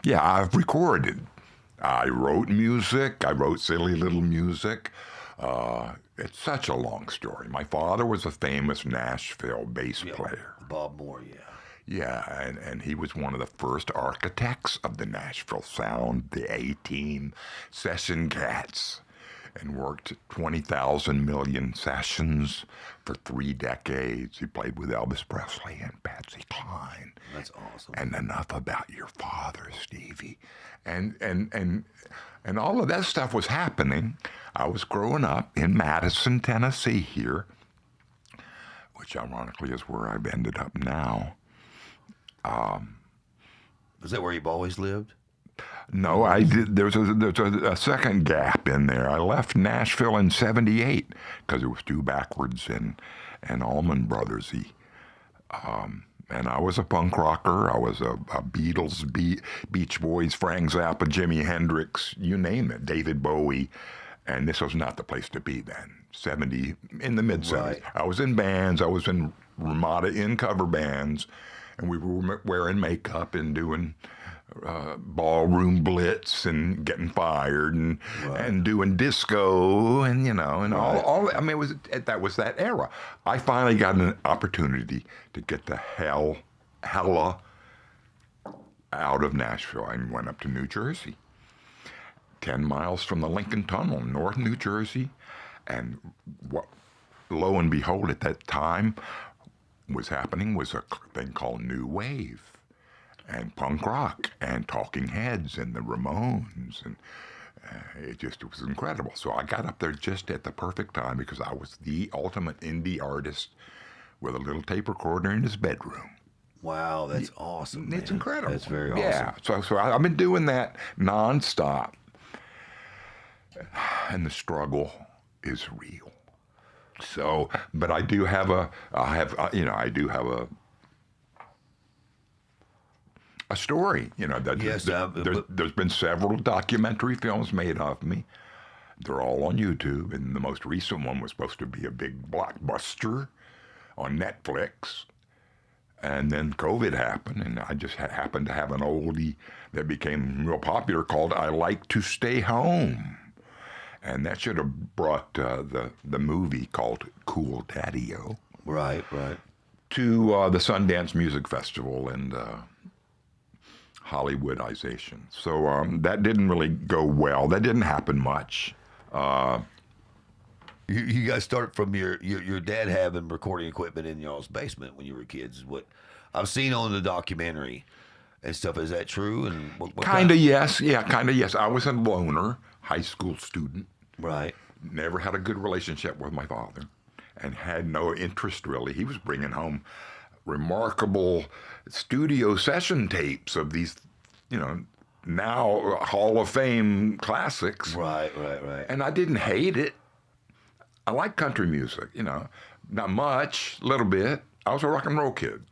Yeah, I've recorded. I wrote music. I wrote silly little music. It's such a long story. My father was a famous Nashville bass Yep. player. Bob Moore, yeah. Yeah, and he was one of the first architects of the Nashville sound, the A-Team session cats, and worked 20,000 million sessions for 3 decades. He played with Elvis Presley and Patsy Cline. That's awesome. And enough about your father, Stevie. And all of that stuff was happening. I was growing up in Madison, Tennessee here, which ironically is where I've ended up now. Is that where you've always lived? No, I did. There's a second gap in there. I left Nashville in '78 because it was too backwards and Allman Brothersy. And I was a punk rocker. I was a Beatles, Beach Boys, Frank Zappa, Jimi Hendrix, you name it, David Bowie. And this was not the place to be then. In the mid '70s. Right. I was in bands. I was in Ramada in cover bands, and we were wearing makeup and doing ballroom blitz and getting fired and doing disco and all. I mean, that was that era. I finally got an opportunity to get the hella out of Nashville. I went up to New Jersey, 10 miles from the Lincoln Tunnel, North New Jersey, and what, lo and behold, at that time was happening was a thing called New Wave and punk rock and Talking Heads and the Ramones, and it was incredible. So I got up there just at the perfect time because I was the ultimate indie artist with a little tape recorder in his bedroom. Wow, that's awesome. It's man. incredible. That's very awesome. Yeah, so I've been doing that nonstop, and the struggle is real. So, but I do have I do have a story. Yes, there's been several documentary films made of me. They're all on YouTube, and the most recent one was supposed to be a big blockbuster on Netflix. And then COVID happened, and I just happened to have an oldie that became real popular called I Like to Stay Home. And that should have brought the movie called Cool Daddy-O Right. to the Sundance Music Festival and Hollywoodization. So that didn't really go well. That didn't happen much. You guys started from your dad having recording equipment in y'all's basement when you were kids. Is what I've seen on the documentary and stuff. Is that true? And what Kind of yes. Yeah, kind of yes. I was a loner, high school student. Right. Never had a good relationship with my father and had no interest really. He was bringing home remarkable studio session tapes of these, now Hall of Fame classics. Right. And I didn't hate it. I like country music, not much, a little bit. I was a rock and roll kid.